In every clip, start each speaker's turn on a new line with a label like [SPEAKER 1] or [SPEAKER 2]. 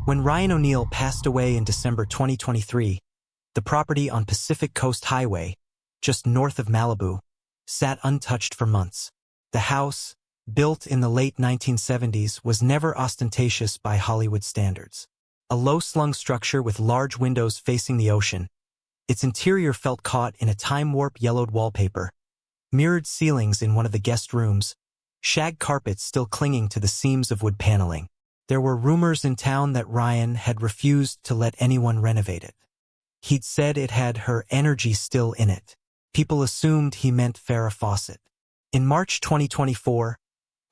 [SPEAKER 1] When Ryan O'Neal passed away in December 2023, the property on Pacific Coast Highway, just north of Malibu, sat untouched for months. The house, built in the late 1970s, was never ostentatious by Hollywood standards. A low-slung structure with large windows facing the ocean, its interior felt caught in a time-warp yellowed wallpaper, mirrored ceilings in one of the guest rooms, shag carpets still clinging to the seams of wood paneling. There were rumors in town that Ryan had refused to let anyone renovate it. He'd said it had her energy still in it. People assumed he meant Farrah Fawcett. In March 2024,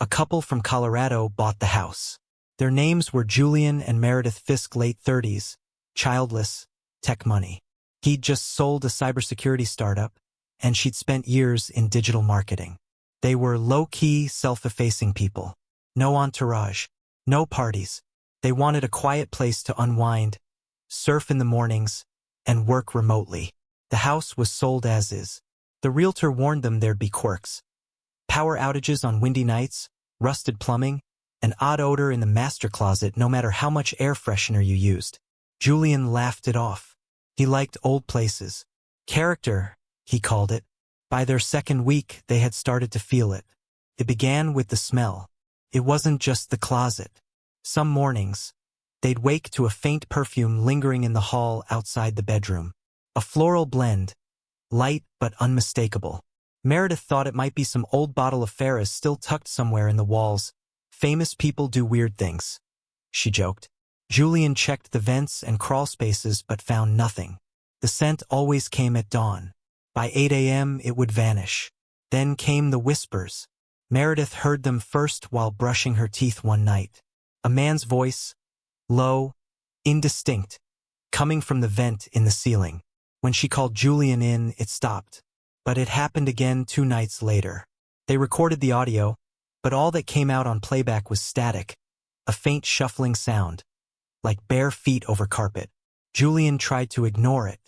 [SPEAKER 1] a couple from Colorado bought the house. Their names were Julian and Meredith Fisk, late 30s, childless, tech money. He'd just sold a cybersecurity startup, and she'd spent years in digital marketing. They were low-key, self-effacing people. No entourage, no parties. They wanted a quiet place to unwind, surf in the mornings, and work remotely. The house was sold as is. The realtor warned them there'd be quirks. Power outages on windy nights, rusted plumbing, an odd odor in the master closet no matter how much air freshener you used. Julian laughed it off. He liked old places. Character, he called it. By their second week, they had started to feel it. It began with the smell. It wasn't just the closet. Some mornings, they'd wake to a faint perfume lingering in the hall outside the bedroom. A floral blend, light but unmistakable. Meredith thought it might be some old bottle of Farrah's still tucked somewhere in the walls. Famous people do weird things, she joked. Julian checked the vents and crawl spaces but found nothing. The scent always came at dawn. By 8 a.m. it would vanish. Then came the whispers. Meredith heard them first while brushing her teeth one night. A man's voice, low, indistinct, coming from the vent in the ceiling. When she called Julian in, it stopped. But it happened again 2 nights later. They recorded the audio, but all that came out on playback was static, a faint shuffling sound, like bare feet over carpet. Julian tried to ignore it,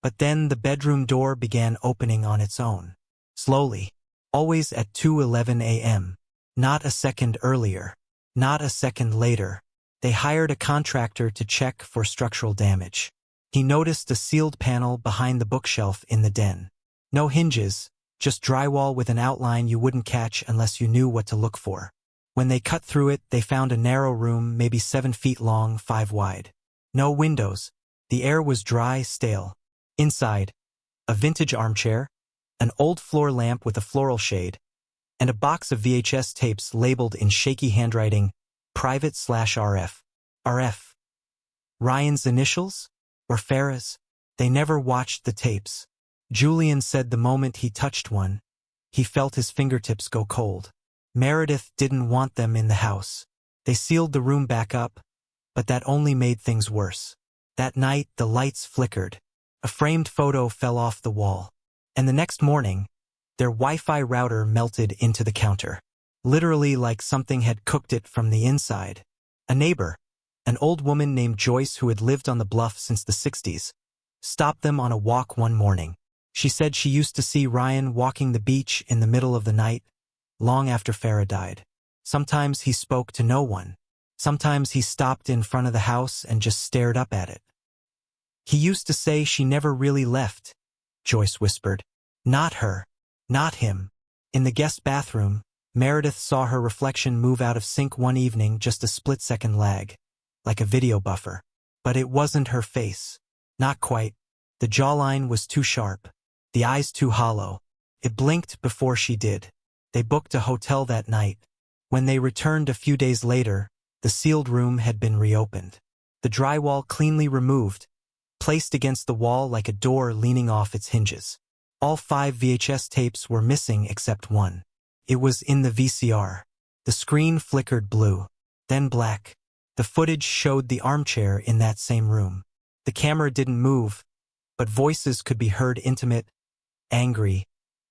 [SPEAKER 1] but then the bedroom door began opening on its own. Slowly, always at 2:11 a.m. Not a second earlier, not a second later. They hired a contractor to check for structural damage. He noticed a sealed panel behind the bookshelf in the den. No hinges, just drywall with an outline you wouldn't catch unless you knew what to look for. When they cut through it, they found a narrow room, maybe 7 feet long, 5 wide. No windows. The air was dry, stale. Inside, a vintage armchair, an old floor lamp with a floral shade, and a box of VHS tapes labeled in shaky handwriting, private/RF. RF. Ryan's initials? Or Farrah's? They never watched the tapes. Julian said the moment he touched one, he felt his fingertips go cold. Meredith didn't want them in the house. They sealed the room back up, but that only made things worse. That night, the lights flickered. A framed photo fell off the wall. And the next morning, their Wi-Fi router melted into the counter. Literally like something had cooked it from the inside. A neighbor, an old woman named Joyce who had lived on the bluff since the 60s, stopped them on a walk one morning. She said she used to see Ryan walking the beach in the middle of the night, long after Farrah died. Sometimes he spoke to no one. Sometimes he stopped in front of the house and just stared up at it. He used to say she never really left, Joyce whispered. Not her. Not him. In the guest bathroom, Meredith saw her reflection move out of sync one evening, just a split-second lag, like a video buffer. But it wasn't her face. Not quite. The jawline was too sharp. The eyes too hollow. It blinked before she did. They booked a hotel that night. When they returned a few days later, the sealed room had been reopened. The drywall cleanly removed, placed against the wall like a door leaning off its hinges. All 5 VHS tapes were missing except one. It was in the VCR. The screen flickered blue, then black. The footage showed the armchair in that same room. The camera didn't move, but voices could be heard, intimate, angry,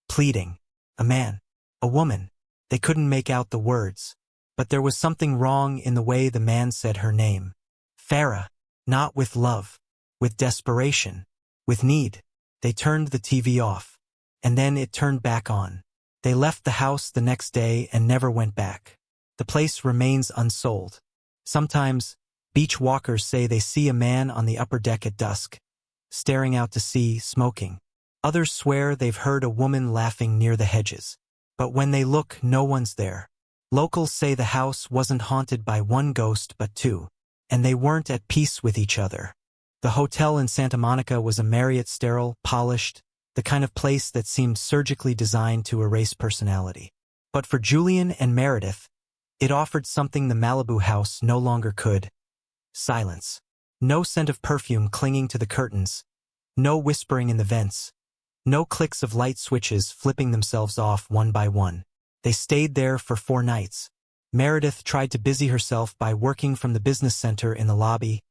[SPEAKER 1] pleading. A man, a woman. They couldn't make out the words, but there was something wrong in the way the man said her name. Farrah, not with love, with desperation, with need. They turned the TV off, and then it turned back on. They left the house the next day and never went back. The place remains unsold. Sometimes, Beach walkers say they see a man on the upper deck at dusk, staring out to sea, smoking. Others swear they've heard a woman laughing near the hedges. But when they look, no one's there. Locals say the house wasn't haunted by one ghost but two, and they weren't at peace with each other. The hotel in Santa Monica was a Marriott, sterile, polished, the kind of place that seemed surgically designed to erase personality. But for Julian and Meredith, it offered something the Malibu house no longer could: silence. No scent of perfume clinging to the curtains, no whispering in the vents, no clicks of light switches flipping themselves off one by one. They stayed there for 4 nights. Meredith tried to busy herself by working from the business center in the lobby,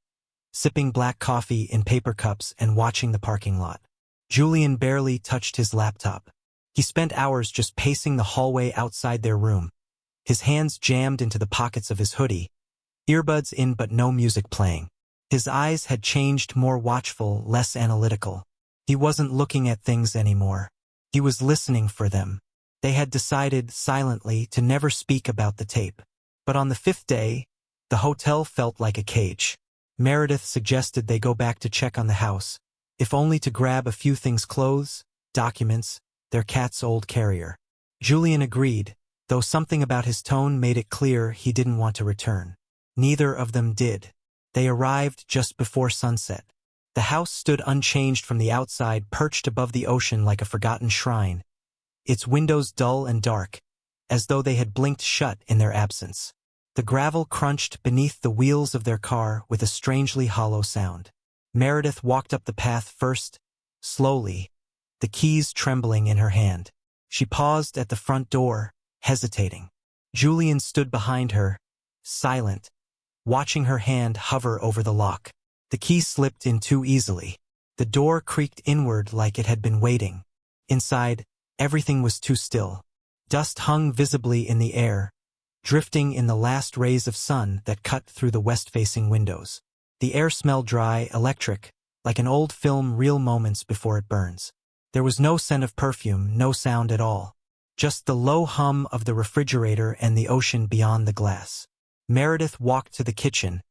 [SPEAKER 1] sipping black coffee in paper cups and watching the parking lot. Julian barely touched his laptop. He spent hours just pacing the hallway outside their room, his hands jammed into the pockets of his hoodie, earbuds in but no music playing. His eyes had changed, more watchful, less analytical. He wasn't looking at things anymore. He was listening for them. They had decided, silently, to never speak about the tape. But on the 5th day, the hotel felt like a cage. Meredith suggested they go back to check on the house, if only to grab a few things: clothes, documents, their cat's old carrier. Julian agreed, though something about his tone made it clear he didn't want to return. Neither of them did. They arrived just before sunset. The house stood unchanged from the outside, perched above the ocean like a forgotten shrine, its windows dull and dark, as though they had blinked shut in their absence. The gravel crunched beneath the wheels of their car with a strangely hollow sound. Meredith walked up the path first, slowly, the keys trembling in her hand. She paused at the front door, hesitating. Julian stood behind her, silent, watching her hand hover over the lock. The key slipped in too easily. The door creaked inward like it had been waiting. Inside, everything was too still. Dust hung visibly in the air, drifting in the last rays of sun that cut through the west-facing windows. The air smelled dry, electric, like an old film reel moments before it burns. There was no scent of perfume, no sound at all. Just the low hum of the refrigerator and the ocean beyond the glass. Meredith walked to the kitchen,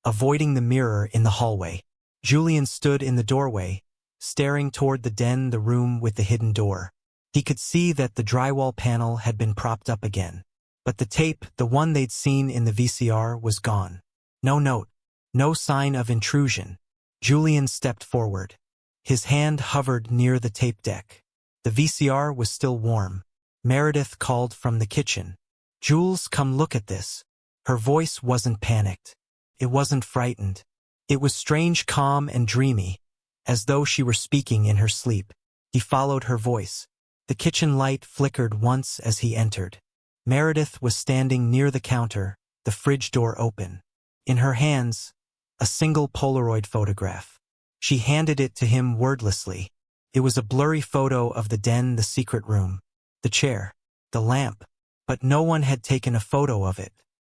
[SPEAKER 1] avoiding the mirror in the hallway. Julian stood in the doorway, staring toward the den, the room with the hidden door. He could see that the drywall panel had been propped up again. But the tape, the one they'd seen in the VCR, was gone. No note, no sign of intrusion. Julian stepped forward. His hand hovered near the tape deck. The VCR was still warm. Meredith called from the kitchen. "Jules, come look at this." Her voice wasn't panicked. It wasn't frightened. It was strange, calm and dreamy, as though she were speaking in her sleep. He followed her voice. The kitchen light flickered once as he entered. Meredith was standing near the counter, the fridge door open. In her hands, a single Polaroid photograph. She handed it to him wordlessly. It was a blurry photo of the den, the secret room, the chair, the lamp, but no one had taken a photo of it.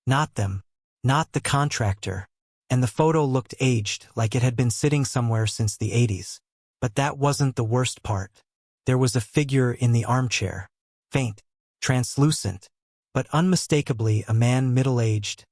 [SPEAKER 1] Not them. Not the contractor. And the photo looked aged, like it had been sitting somewhere since the 80s. But that wasn't the worst part. There was a figure in the armchair. Faint, translucent, but unmistakably a man, middle-aged,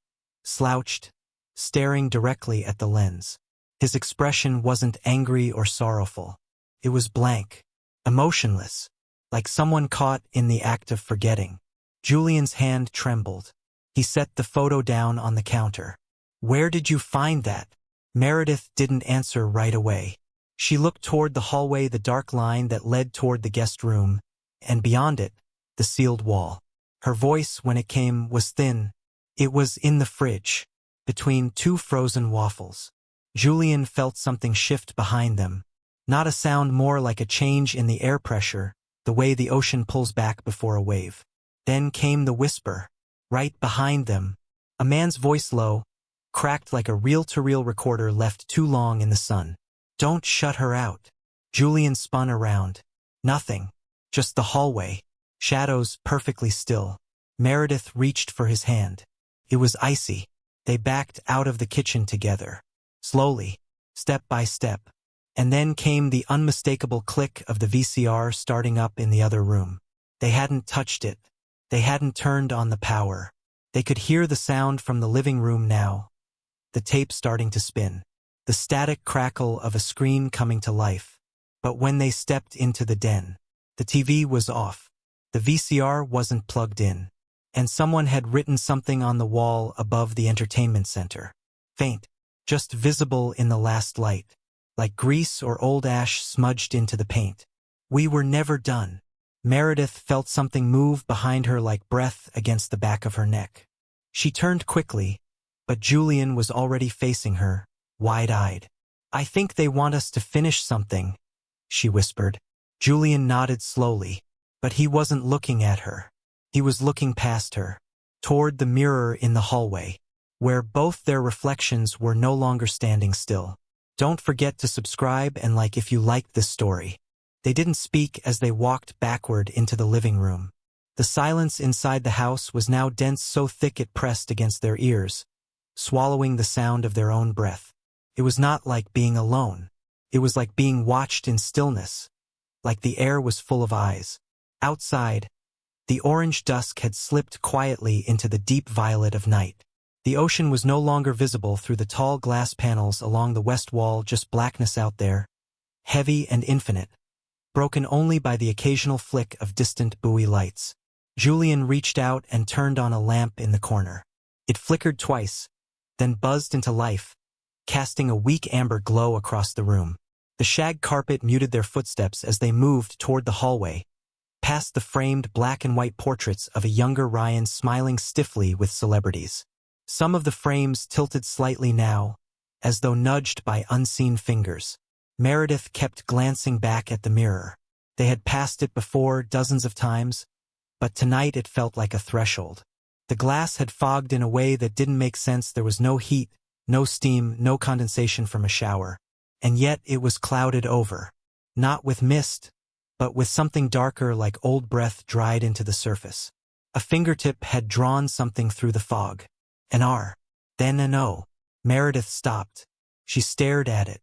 [SPEAKER 1] slouched, staring directly at the lens. His expression wasn't angry or sorrowful. It was blank, emotionless, like someone caught in the act of forgetting. Julian's hand trembled. He set the photo down on the counter. "Where did you find that?" Meredith didn't answer right away. She looked toward the hallway, the dark line that led toward the guest room, and beyond it, the sealed wall. Her voice, when it came, was thin. It was in the fridge, between 2 frozen waffles. Julian felt something shift behind them. Not a sound, more like a change in the air pressure, the way the ocean pulls back before a wave. Then came the whisper. Right behind them, a man's voice, low, cracked like a reel-to-reel recorder left too long in the sun. "Don't shut her out." Julian spun around. Nothing. Just the hallway. Shadows, perfectly still. Meredith reached for his hand. It was icy. They backed out of the kitchen together. Slowly, step by step. And then came the unmistakable click of the VCR starting up in the other room. They hadn't touched it. They hadn't turned on the power. They could hear the sound from the living room now. the tape starting to spin, the static crackle of a screen coming to life. But when they stepped into the den, the TV was off, the VCR wasn't plugged in, and someone had written something on the wall above the entertainment center. Faint, just visible in the last light, like grease or old ash smudged into the paint. "We were never done." Meredith felt something move behind her like breath against the back of her neck. She turned quickly, but Julian was already facing her, wide-eyed. "I think they want us to finish something," she whispered. Julian nodded slowly, but he wasn't looking at her. He was looking past her, toward the mirror in the hallway, where both their reflections were no longer standing still. "Don't forget to subscribe and like if you liked this story." They didn't speak as they walked backward into the living room. The silence inside the house was now dense, so thick it pressed against their ears, swallowing the sound of their own breath. It was not like being alone. It was like being watched in stillness, like the air was full of eyes. Outside, the orange dusk had slipped quietly into the deep violet of night. The ocean was no longer visible through the tall glass panels along the west wall, just blackness out there, heavy and infinite, broken only by the occasional flick of distant buoy lights. Julian reached out and turned on a lamp in the corner. It flickered twice, then buzzed into life, casting a weak amber glow across the room. The shag carpet muted their footsteps as they moved toward the hallway, past the framed black and white portraits of a younger Ryan smiling stiffly with celebrities. Some of the frames tilted slightly now, as though nudged by unseen fingers. Meredith kept glancing back at the mirror. They had passed it before dozens of times, but tonight it felt like a threshold. The glass had fogged in a way that didn't make sense. There was no heat, no steam, no condensation from a shower. And yet it was clouded over. Not with mist, but with something darker, like old breath dried into the surface. A fingertip had drawn something through the fog. An R, then an O. Meredith stopped. She stared at it.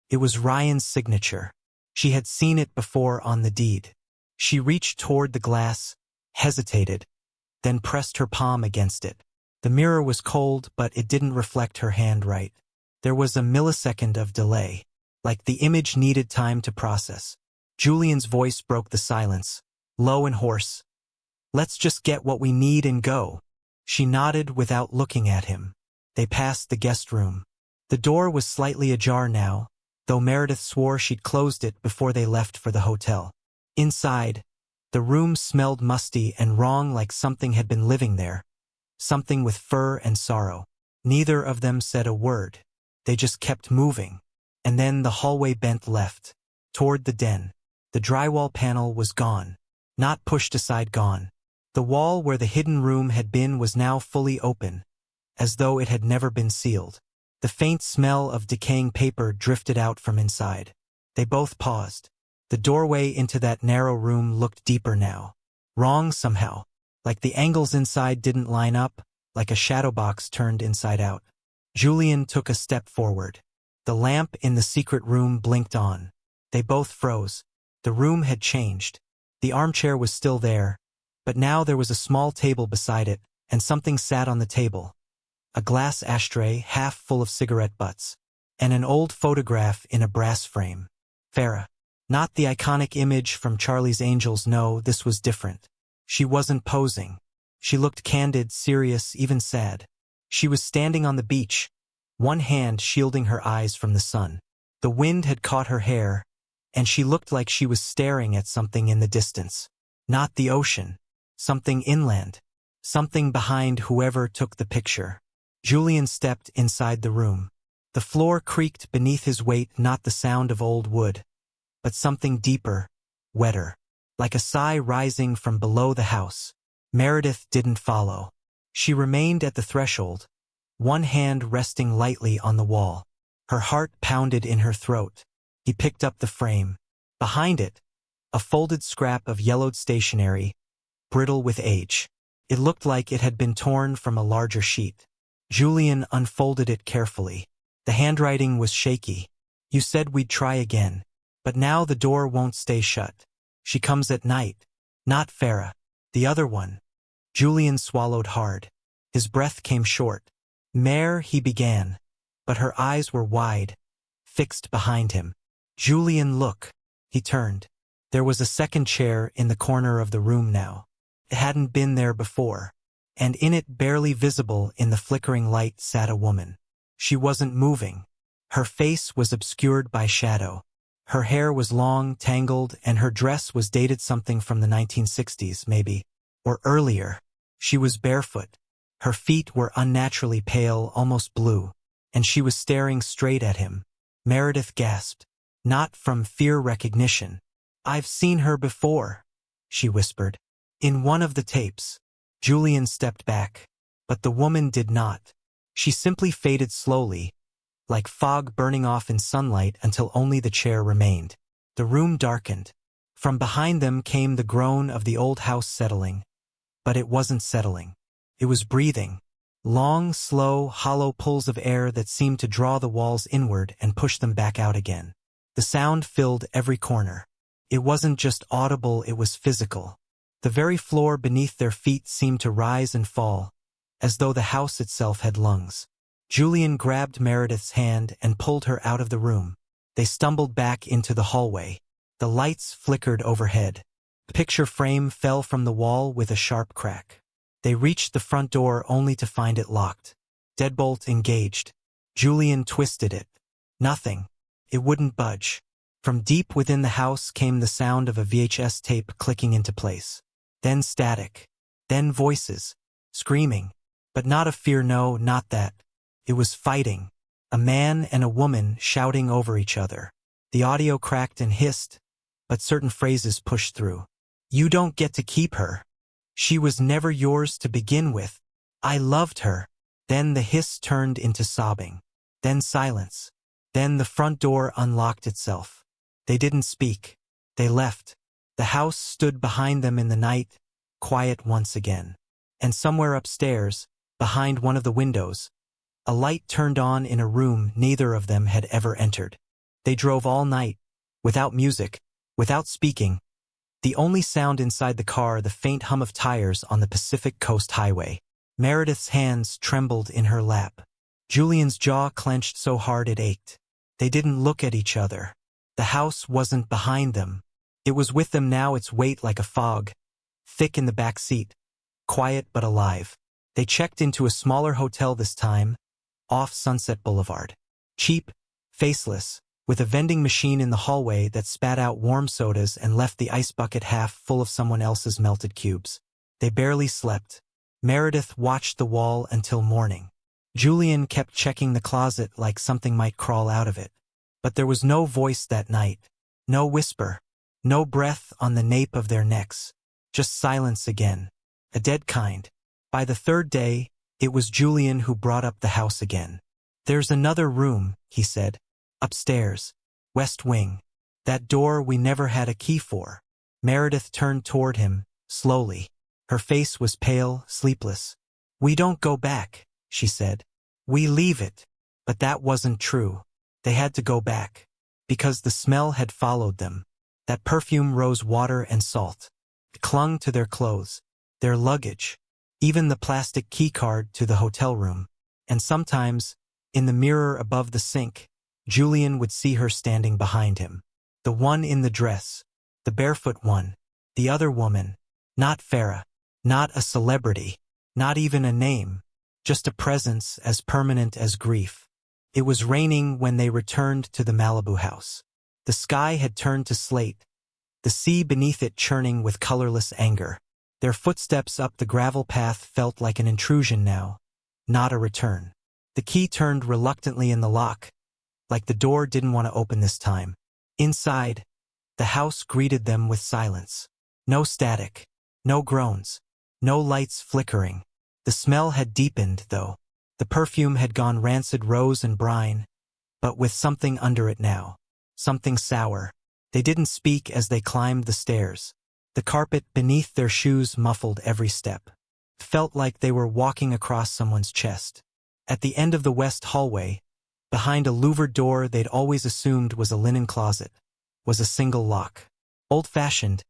[SPEAKER 1] It was Ryan's signature. She had seen it before on the deed. She reached toward the glass, hesitated, then pressed her palm against it. The mirror was cold, but it didn't reflect her hand right. There was a millisecond of delay, like the image needed time to process. Julian's voice broke the silence, low and hoarse. "Let's just get what we need and go." She nodded without looking at him. They passed the guest room. The door was slightly ajar now, though Meredith swore she'd closed it before they left for the hotel. Inside, the room smelled musty and wrong, like something had been living there, something with fur and sorrow. Neither of them said a word. They just kept moving. And then the hallway bent left, toward the den. The drywall panel was gone. Not pushed aside, gone. The wall where the hidden room had been was now fully open, as though it had never been sealed. The faint smell of decaying paper drifted out from inside. They both paused. The doorway into that narrow room looked deeper now. Wrong somehow, like the angles inside didn't line up, like a shadow box turned inside out. Julian took a step forward. The lamp in the secret room blinked on. They both froze. The room had changed. The armchair was still there, but now there was a small table beside it, and something sat on the table. A glass ashtray half full of cigarette butts, and an old photograph in a brass frame. Farrah. Not the iconic image from Charlie's Angels, no, this was different. She wasn't posing. She looked candid, serious, even sad. She was standing on the beach, one hand shielding her eyes from the sun. The wind had caught her hair, and she looked like she was staring at something in the distance. Not the ocean. Something inland. Something behind whoever took the picture. Julian stepped inside the room. The floor creaked beneath his weight, not the sound of old wood, but something deeper, wetter, like a sigh rising from below the house. Meredith didn't follow. She remained at the threshold, one hand resting lightly on the wall. Her heart pounded in her throat. He picked up the frame. Behind it, a folded scrap of yellowed stationery, brittle with age. It looked like it had been torn from a larger sheet. Julian unfolded it carefully. The handwriting was shaky. "You said we'd try again, but now the door won't stay shut. She comes at night." "Not Farrah. The other one." Julian swallowed hard. His breath came short. "Mare," he began, but her eyes were wide, fixed behind him. "Julian, look." He turned. There was a second chair in the corner of the room now. It hadn't been there before, and in it, barely visible in the flickering light, sat a woman. She wasn't moving. Her face was obscured by shadow. Her hair was long, tangled, and her dress was dated something from the 1960s, maybe, or earlier. She was barefoot. Her feet were unnaturally pale, almost blue, and she was staring straight at him. Meredith gasped, not from fear recognition. "I've seen her before," she whispered. "In one of the tapes." Julian stepped back, but the woman did not. She simply faded slowly, like fog burning off in sunlight, until only the chair remained. The room darkened. From behind them came the groan of the old house settling. But it wasn't settling. It was breathing. Long, slow, hollow pulls of air that seemed to draw the walls inward and push them back out again. The sound filled every corner. It wasn't just audible, it was physical. The very floor beneath their feet seemed to rise and fall, as though the house itself had lungs. Julian grabbed Meredith's hand and pulled her out of the room. They stumbled back into the hallway. The lights flickered overhead. The picture frame fell from the wall with a sharp crack. They reached the front door only to find it locked. Deadbolt engaged. Julian twisted it. Nothing. It wouldn't budge. From deep within the house came the sound of a VHS tape clicking into place. Then static. Then voices. Screaming. But not of fear, no, not that. It was fighting. A man and a woman shouting over each other. The audio cracked and hissed, but certain phrases pushed through. "You don't get to keep her. She was never yours to begin with. I loved her." Then the hiss turned into sobbing. Then silence. Then the front door unlocked itself. They didn't speak. They left. The house stood behind them in the night, quiet once again. And somewhere upstairs, behind one of the windows, a light turned on in a room neither of them had ever entered. They drove all night, without music, without speaking. The only sound inside the car, the faint hum of tires on the Pacific Coast Highway. Meredith's hands trembled in her lap. Julian's jaw clenched so hard it ached. They didn't look at each other. The house wasn't behind them. It was with them now, its weight like a fog, thick in the back seat, quiet but alive. They checked into a smaller hotel this time, off Sunset Boulevard. Cheap, faceless, with a vending machine in the hallway that spat out warm sodas and left the ice bucket half full of someone else's melted cubes. They barely slept. Meredith watched the wall until morning. Julian kept checking the closet like something might crawl out of it. But there was no voice that night. No whisper. No breath on the nape of their necks. Just silence again. A dead kind. By the third day, it was Julian who brought up the house again. "There's another room," he said. "Upstairs. West Wing. That door we never had a key for." Meredith turned toward him, slowly. Her face was pale, sleepless. "We don't go back," she said. "We leave it." But that wasn't true. They had to go back. Because the smell had followed them. That perfume, rose water and salt. It clung to their clothes, their luggage, even the plastic key card to the hotel room. And sometimes, in the mirror above the sink, Julian would see her standing behind him. The one in the dress. The barefoot one. The other woman. Not Farrah. Not a celebrity. Not even a name. Just a presence as permanent as grief. It was raining when they returned to the Malibu house. The sky had turned to slate, the sea beneath it churning with colorless anger. Their footsteps up the gravel path felt like an intrusion now, not a return. The key turned reluctantly in the lock, like the door didn't want to open this time. Inside, the house greeted them with silence. No static, no groans, no lights flickering. The smell had deepened, though. The perfume had gone rancid, rose and brine, but with something under it now. Something sour. They didn't speak as they climbed the stairs. The carpet beneath their shoes muffled every step. Felt like they were walking across someone's chest. At the end of the west hallway, behind a louvered door they'd always assumed was a linen closet, was a single lock. Old-fashioned.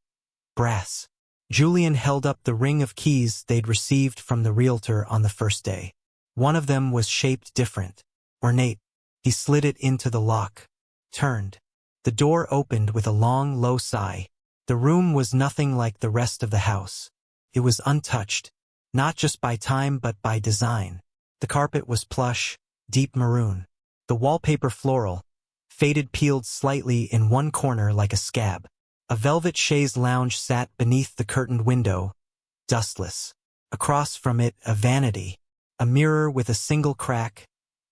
[SPEAKER 1] Brass. Julian held up the ring of keys they'd received from the realtor on the first day. One of them was shaped different, ornate, He slid it into the lock. Turned. The door opened with a long, low sigh. The room was nothing like the rest of the house. It was untouched, not just by time but by design. The carpet was plush, deep maroon. The wallpaper floral, faded peeled slightly in one corner like a scab. A velvet chaise lounge sat beneath the curtained window, dustless. Across from it, a vanity, a mirror with a single crack,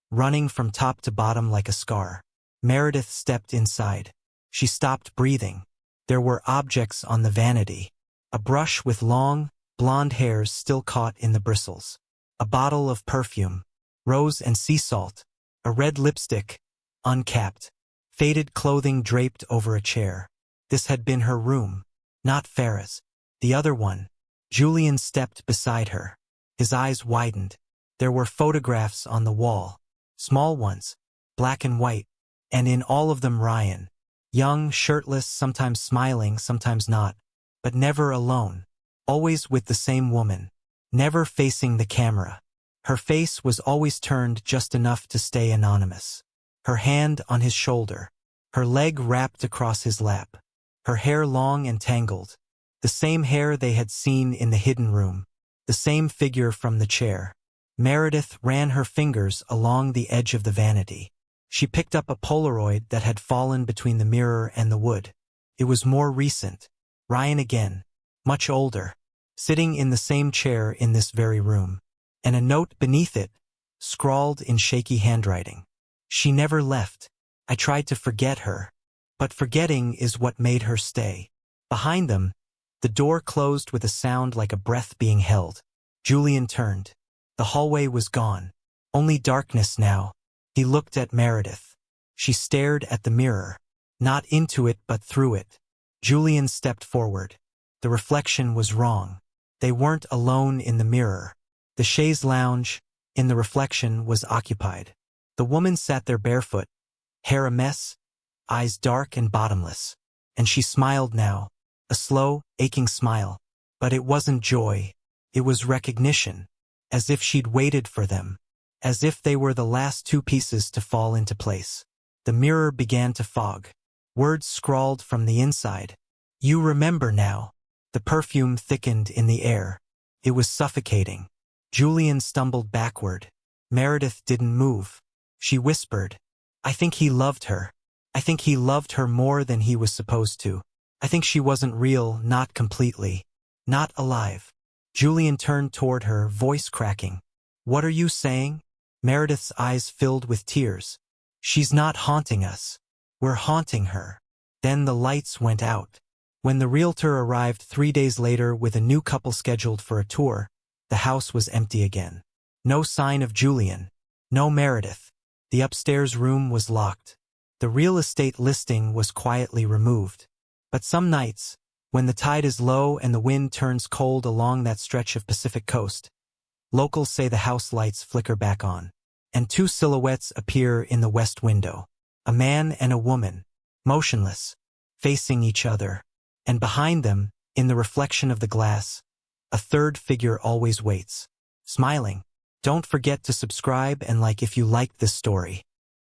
[SPEAKER 1] running from top to bottom like a scar. Meredith stepped inside. She stopped breathing. There were objects on the vanity. A brush with long, blonde hairs still caught in the bristles. A bottle of perfume, rose and sea salt. A red lipstick, uncapped. Faded clothing draped over a chair. This had been her room, not Farrah's. The other one. Julian stepped beside her. His eyes widened. There were photographs on the wall. Small ones, black and white, and in all of them Ryan. Young, shirtless, sometimes smiling, sometimes not, but never alone. Always with the same woman. Never facing the camera. Her face was always turned just enough to stay anonymous. Her hand on his shoulder. Her leg wrapped across his lap. Her hair long and tangled. The same hair they had seen in the hidden room. The same figure from the chair. Meredith ran her fingers along the edge of the vanity. She picked up a Polaroid that had fallen between the mirror and the wood. It was more recent. Ryan again. Much older. Sitting in the same chair in this very room. And a note beneath it, scrawled in shaky handwriting. She never left. I tried to forget her. But forgetting is what made her stay. Behind them, the door closed with a sound like a breath being held. Julian turned. The hallway was gone. Only darkness now. He looked at Meredith. She stared at the mirror. Not into it but through it. Julian stepped forward. The reflection was wrong. They weren't alone in the mirror. The chaise lounge, in the reflection, was occupied. The woman sat there barefoot, hair a mess, eyes dark and bottomless. And she smiled now. A slow, aching smile. But it wasn't joy. It was recognition. As if she'd waited for them. As if they were the last two pieces to fall into place. The mirror began to fog. Words scrawled from the inside. You remember now. The perfume thickened in the air. It was suffocating. Julian stumbled backward. Meredith didn't move. She whispered, I think he loved her. I think he loved her more than he was supposed to. I think she wasn't real, not completely. Not alive. Julian turned toward her, voice cracking. What are you saying? Meredith's eyes filled with tears. She's not haunting us. We're haunting her. Then the lights went out. When the realtor arrived 3 days later with a new couple scheduled for a tour, the house was empty again. No sign of Julian. No Meredith. The upstairs room was locked. The real estate listing was quietly removed. But some nights, when the tide is low and the wind turns cold along that stretch of Pacific coast, locals say the house lights flicker back on. And two silhouettes appear in the west window. A man and a woman, motionless, facing each other. And behind them, in the reflection of the glass, a third figure always waits, smiling. Don't forget to subscribe and like if you liked this story.